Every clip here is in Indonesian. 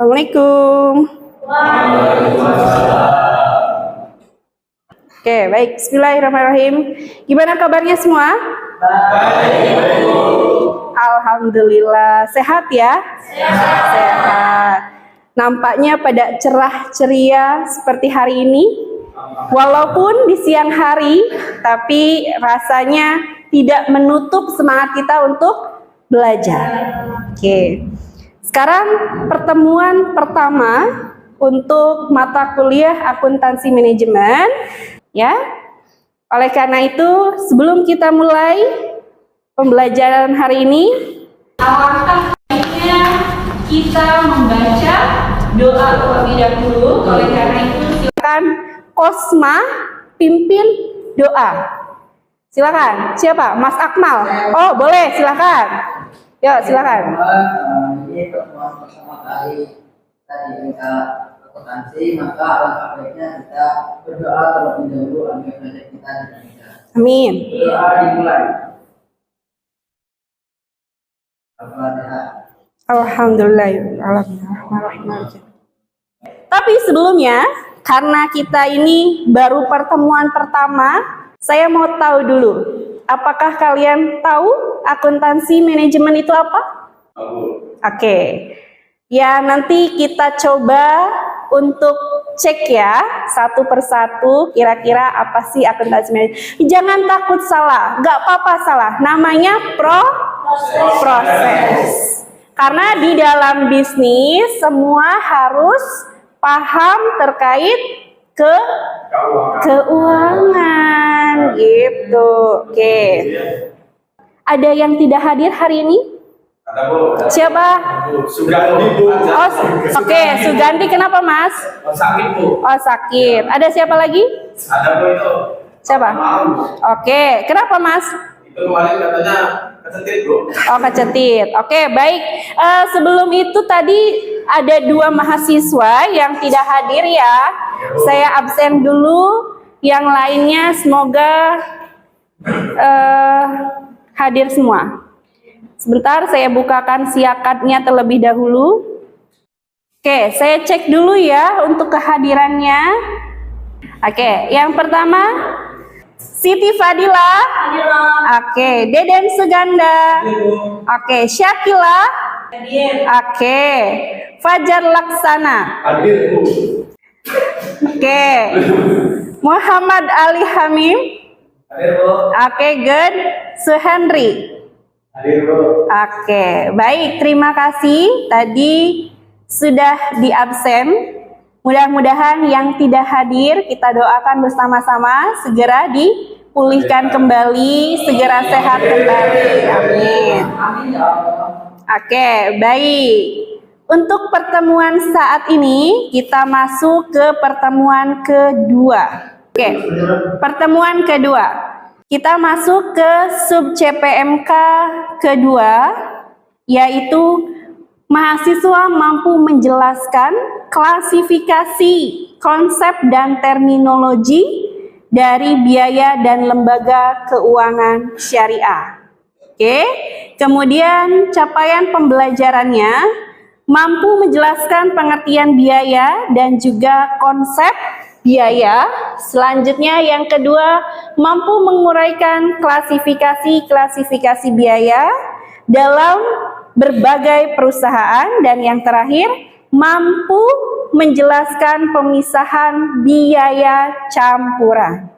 Assalamualaikum. Oke, baik. Bismillahirrahmanirrahim. Gimana kabarnya semua? Baik. Alhamdulillah. Sehat ya? Sehat. Nampaknya pada cerah ceria seperti hari ini. Walaupun di siang hari, tapi rasanya tidak menutup semangat kita untuk belajar. Oke. Sekarang pertemuan pertama untuk mata kuliah akuntansi manajemen, ya. Oleh karena itu, sebelum kita mulai pembelajaran hari ini, alangkah baiknya kita membaca doa terlebih dahulu. Oleh karena itu, silakan Kosma pimpin doa. Silakan. Siapa? Mas Akmal. Oh, boleh. Silakan. Yuk, silakan. Ini pertemuan pertama kali kita di tingkat akuntansi, maka alangkah baiknya kita berdoa terlebih dahulu agar belajar kita dilancarkan. Amin. Doa dimulai. Al-Fatihah. Alhamdulillah. Tapi sebelumnya, karena kita ini baru pertemuan pertama, saya mau tahu dulu, apakah kalian tahu akuntansi manajemen itu apa? Oke. Ya, nanti kita coba untuk cek ya, satu persatu kira-kira apa sih akuntansi manajemen. Jangan takut salah, nggak apa-apa salah. Namanya proses. Karena di dalam bisnis semua harus paham terkait keuangan gitu. Oke. Ada yang tidak hadir hari ini? Ada, Bu. Siapa? Sugandi, Bu. Oh, oke. Sugandi kenapa, Mas? Oh, sakit, Bu. Oh, sakit. Ada siapa lagi? Ada, Bu, itu. Siapa? Oke. Kenapa, Mas? Itu kemarin katanya kecetit, Bu. Oh, kecetit. Oke, baik. Sebelum itu tadi ada 2 mahasiswa yang tidak hadir ya. Saya absen dulu. Yang lainnya semoga hadir semua. Sebentar saya bukakan siakatnya terlebih dahulu. Oke, saya cek dulu ya untuk kehadirannya. Oke, yang pertama Siti Fadila. Oke, Deden Suganda. Oke, Syakila. Oke, Fajar Laksana. Hadir, Bu. Oke, Muhammad Ali Hamim. Hadir, Bu. Oke, good. Suhendri. Hadir, Bu. Oke, baik. Terima kasih. Tadi sudah diabsen. Mudah-mudahan yang tidak hadir kita doakan bersama-sama segera dipulihkan kembali, segera sehat kembali. Amin. Amin ya Allah. Oke, baik. Untuk pertemuan saat ini kita masuk ke pertemuan kedua. Oke, pertemuan kedua. Kita masuk ke sub CPMK kedua, yaitu mahasiswa mampu menjelaskan klasifikasi, konsep dan terminologi dari biaya dan lembaga keuangan syariah. Oke, kemudian capaian pembelajarannya mampu menjelaskan pengertian biaya dan juga konsep biaya. Selanjutnya yang kedua, mampu menguraikan klasifikasi biaya dalam berbagai perusahaan, dan yang terakhir mampu menjelaskan pemisahan biaya campuran.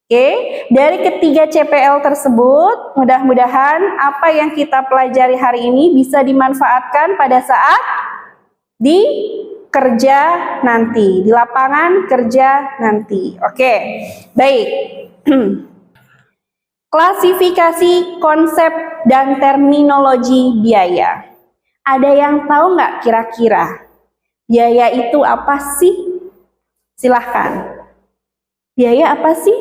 Oke, dari ketiga CPL tersebut, mudah-mudahan apa yang kita pelajari hari ini bisa dimanfaatkan pada saat di kerja nanti, di lapangan kerja nanti. Oke, baik. Klasifikasi, konsep, dan terminologi biaya. Ada yang tahu nggak kira-kira biaya itu apa sih? Silahkan. Biaya apa sih?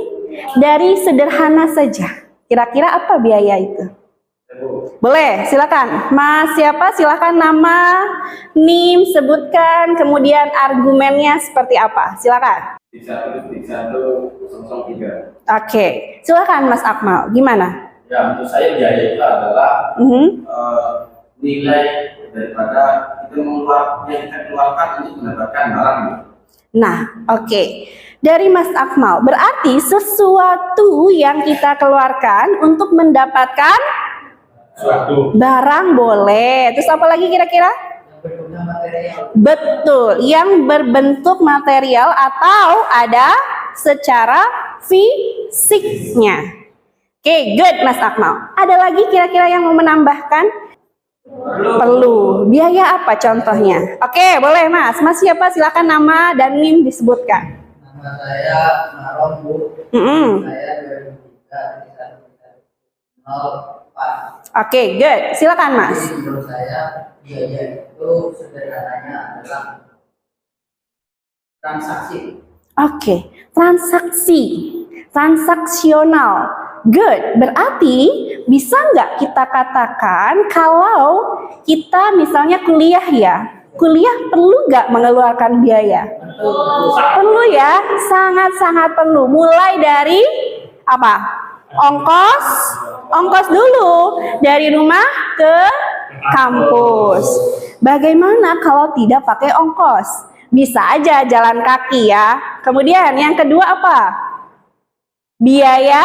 Dari sederhana saja. Kira-kira apa biaya itu? Boleh, silakan. Mas siapa? Silakan nama, NIM, sebutkan, kemudian argumennya seperti apa. Silakan. 3103. Oke, silakan Mas Akmal. Gimana? Ya, menurut saya biaya itu adalah nilai daripada yang kita keluarkan untuk mendapatkan barang. Nah, oke. Dari Mas Akmal, berarti sesuatu yang kita keluarkan untuk mendapatkan Suatu. barang boleh. Terus apa lagi kira-kira? Berguna material. Betul, yang berbentuk material atau ada secara fisiknya. Oke, good Mas Akmal. Ada lagi kira-kira yang mau menambahkan? Perlu. Biaya apa contohnya? Oke, boleh Mas. Mas siapa? Silakan nama dan NIM disebutkan. Nama saya Maron Bu. Saya 2003 04. Oke, good. Silakan Mas. Jadi menurut saya biaya itu sederhananya adalah transaksi. Oke, transaksi, transaksional. Good, berarti bisa nggak kita katakan kalau kita misalnya kuliah ya, kuliah perlu nggak mengeluarkan biaya? Perlu ya, sangat-sangat perlu. Mulai dari apa? Ongkos dulu dari rumah ke kampus. Bagaimana kalau tidak pakai ongkos? Bisa aja jalan kaki ya. Kemudian yang kedua apa? Biaya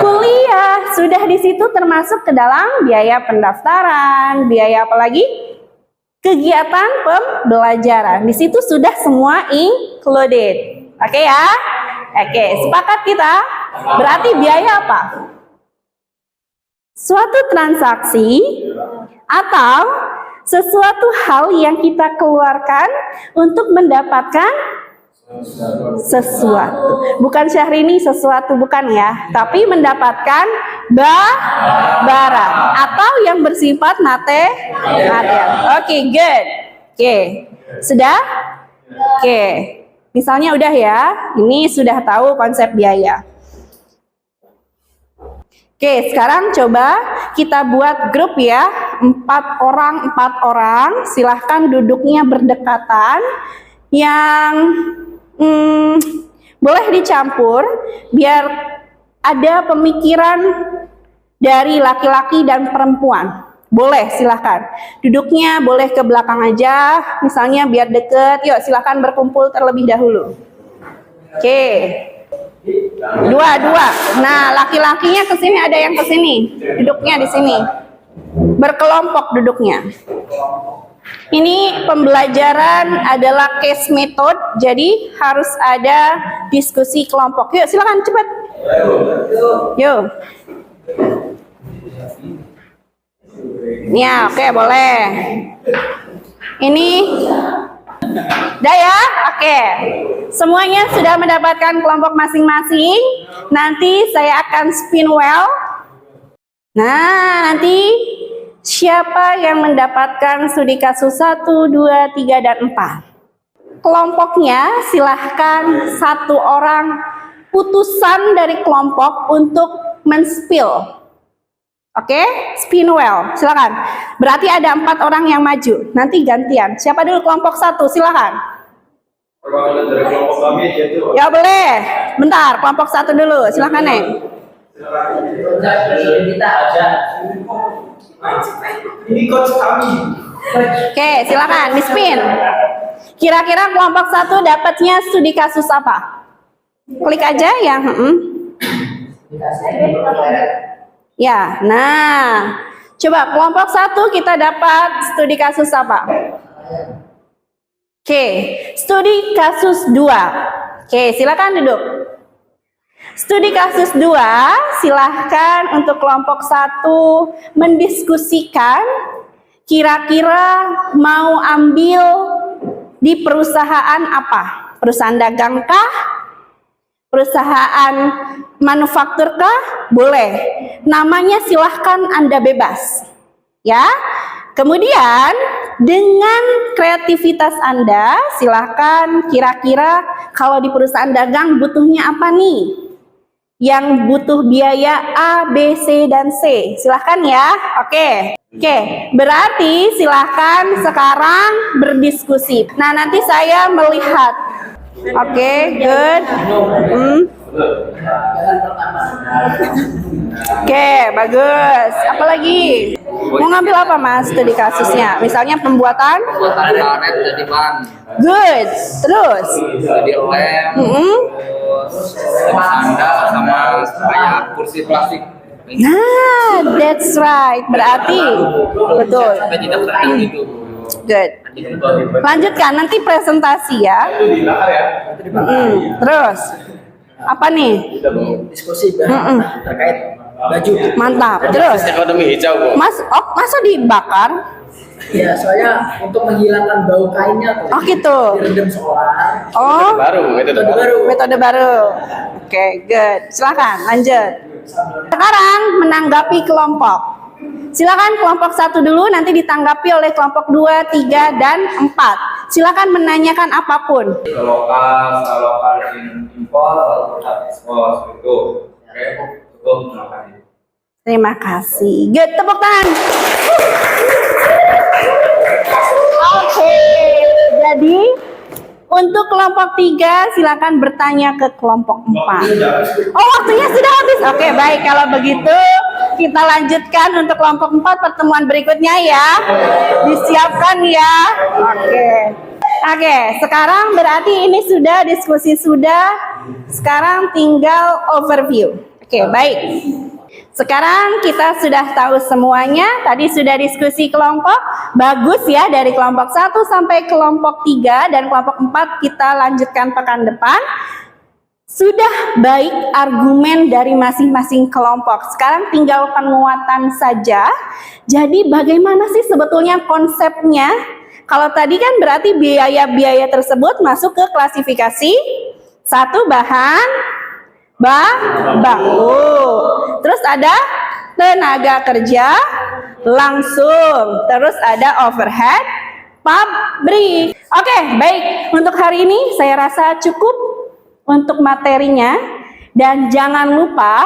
kuliah. Sudah di situ termasuk ke dalam biaya pendaftaran, biaya apa lagi? Kegiatan pembelajaran. Di situ sudah semua included. Oke ya? Oke, sepakat kita? Berarti biaya apa? Suatu transaksi atau sesuatu hal yang kita keluarkan untuk mendapatkan sesuatu. Bukan Syahrini sesuatu, bukan ya. Tapi mendapatkan barang atau yang bersifat material. Oke, good. Oke, sudah? Oke, misalnya udah ya. Ini sudah tahu konsep biaya. Oke, sekarang coba kita buat grup ya, 4 orang. Silahkan duduknya berdekatan. Yang boleh dicampur biar ada pemikiran dari laki-laki dan perempuan. Boleh, silahkan. Duduknya boleh ke belakang aja, misalnya biar deket. Yuk, silahkan berkumpul terlebih dahulu. Oke. Dua. Nah, laki-lakinya ke sini, ada yang ke sini. Duduknya di sini. Berkelompok duduknya. Ini pembelajaran adalah case method, jadi harus ada diskusi kelompok. Yuk, silakan cepat. Yuk. Ya, oke, boleh. Ini udah ya? Oke. Semuanya sudah mendapatkan kelompok masing-masing. Nanti saya akan spin well. Nah, nanti siapa yang mendapatkan studi kasus 1, 2, 3, dan 4? Kelompoknya silahkan 1 orang utusan dari kelompok untuk men-spill. Oke, spin well, silakan. Berarti ada 4 orang yang maju. Nanti gantian. Siapa dulu kelompok 1? Silakan. Perwakilan dari kelompok kami yaitu. Ya boleh. Bentar, kelompok 1 dulu. Silakan, Neng. Kita aja. Ini coach kami. Oke, silakan di spin. Kira-kira kelompok 1 dapatnya studi kasus apa? Klik aja yang ya, nah. Coba kelompok 1 kita dapat studi kasus apa? Oke, studi kasus 2. Oke, silakan duduk. Studi kasus 2, silahkan untuk kelompok 1 mendiskusikan kira-kira mau ambil di perusahaan apa? Perusahaan dagang kah? Perusahaan manufaktur kah? Boleh. Namanya silahkan Anda bebas. Ya. Kemudian dengan kreativitas Anda, silahkan kira-kira kalau di perusahaan dagang butuhnya apa nih? Yang butuh biaya A, B, C, dan C. Silahkan ya. Oke. Berarti silahkan sekarang berdiskusi. Nah, nanti saya melihat. Oke, good. Oke, bagus. Apa lagi? Mau ngambil apa Mas studi kasusnya? Misalnya pembuatan? Pembuatan karet jadi ban. Good. Terus? Jadi lem. Terus sandal sama kayak kursi plastik. Nah, that's right. Berarti betul. Sampai tidak terang gitu. Good. Lanjutkan nanti presentasi ya. Terus apa nih? Diskusi terkait baju. Mantap. Terus Ekonomi hijau, Bu. masa dibakar? Ya, soalnya untuk menghilangkan bau kainnya tuh. Oh gitu. Direndam solar. Oh, Metode baru. metode baru. Oke, good. Silakan lanjut. Sekarang menanggapi kelompok. Silakan kelompok 1 dulu, nanti ditanggapi oleh kelompok 2, 3, dan 4. Silakan menanyakan apapun. Lokal impor, ekspor itu. Oke, betul. Terima kasih. Terima kasih. Good, tepuk tangan. Oke, jadi untuk kelompok 3 silakan bertanya ke kelompok 4. Oh, waktunya sudah habis. Oke, baik. Kalau begitu kita lanjutkan untuk kelompok 4 pertemuan berikutnya ya. Disiapkan ya. Oke, sekarang berarti ini sudah diskusi sudah. Sekarang tinggal overview. Oke, baik. Sekarang kita sudah tahu semuanya. Tadi sudah diskusi kelompok. Bagus ya, dari kelompok 1 sampai kelompok 3 dan kelompok 4 kita lanjutkan pekan depan. Sudah baik argumen dari masing-masing kelompok. Sekarang tinggal penguatan saja. Jadi bagaimana sih sebetulnya konsepnya? Kalau tadi kan berarti biaya-biaya tersebut masuk ke klasifikasi 1 bahan baku. Terus ada tenaga kerja langsung. Terus ada overhead pabrik. Oke, baik. Untuk hari ini saya rasa cukup untuk materinya. Dan jangan lupa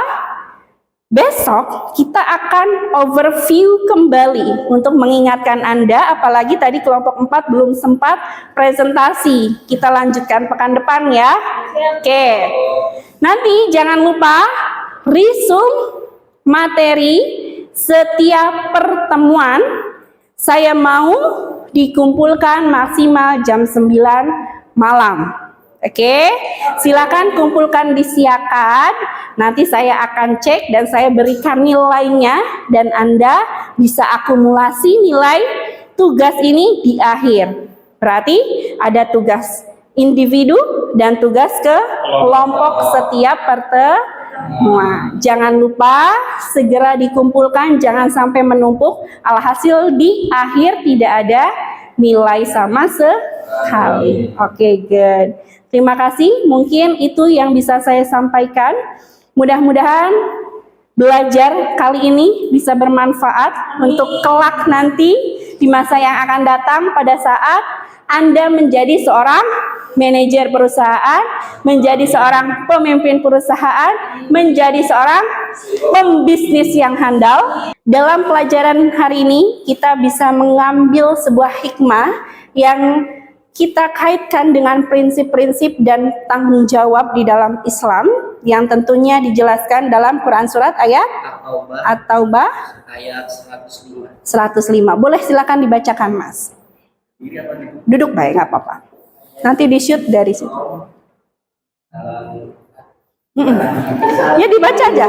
besok kita akan overview kembali untuk mengingatkan Anda, apalagi tadi kelompok 4 belum sempat presentasi. Kita lanjutkan pekan depan ya. Oke. Nanti jangan lupa resume materi setiap pertemuan. Saya mau dikumpulkan maksimal jam 9 malam. Oke, silakan kumpulkan di Siakad. Nanti saya akan cek dan saya berikan nilainya dan Anda bisa akumulasi nilai tugas ini di akhir. Berarti ada tugas individu dan tugas ke kelompok setiap pertemuan. Jangan lupa segera dikumpulkan, jangan sampai menumpuk. Alhasil di akhir tidak ada nilai sama sekali. Oke, good. Terima kasih, mungkin itu yang bisa saya sampaikan. Mudah-mudahan belajar kali ini bisa bermanfaat untuk kelak nanti di masa yang akan datang pada saat Anda menjadi seorang manajer perusahaan, menjadi seorang pemimpin perusahaan, menjadi seorang pembisnis yang handal. Dalam pelajaran hari ini kita bisa mengambil sebuah hikmah yang kita kaitkan dengan prinsip-prinsip dan tanggung jawab di dalam Islam yang tentunya dijelaskan dalam Quran surat ayat At-Taubah Ayat 105. 105. Boleh silakan dibacakan Mas. Duduk baik, nggak apa-apa. Nanti di shoot dari situ. Ya dibaca aja.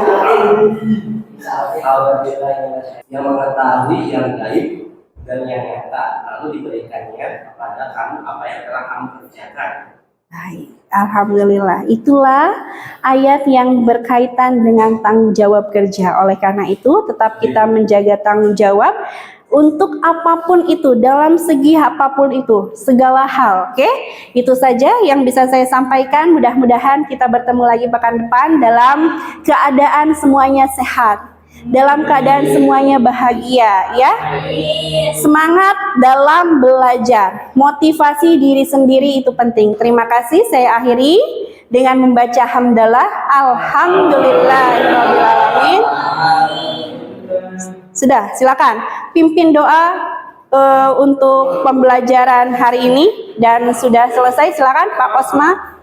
Yang mengetahui yang gaib dan yang nyata, lalu diberikannya kepada kamu apa yang telah kamu kerjakan. Baik, alhamdulillah. Itulah ayat yang berkaitan dengan tanggung jawab kerja. Oleh karena itu, tetap kita menjaga tanggung jawab untuk apapun itu, dalam segi apapun itu, segala hal. Oke, itu saja yang bisa saya sampaikan. Mudah-mudahan kita bertemu lagi pekan depan dalam keadaan semuanya sehat, dalam keadaan semuanya bahagia ya. Semangat dalam belajar, motivasi diri sendiri itu penting. Terima kasih, saya akhiri dengan membaca hamdalah alhamdulillahirobbilalamin. Sudah, silakan pimpin doa untuk pembelajaran hari ini dan sudah selesai. Silakan Pak Kosma.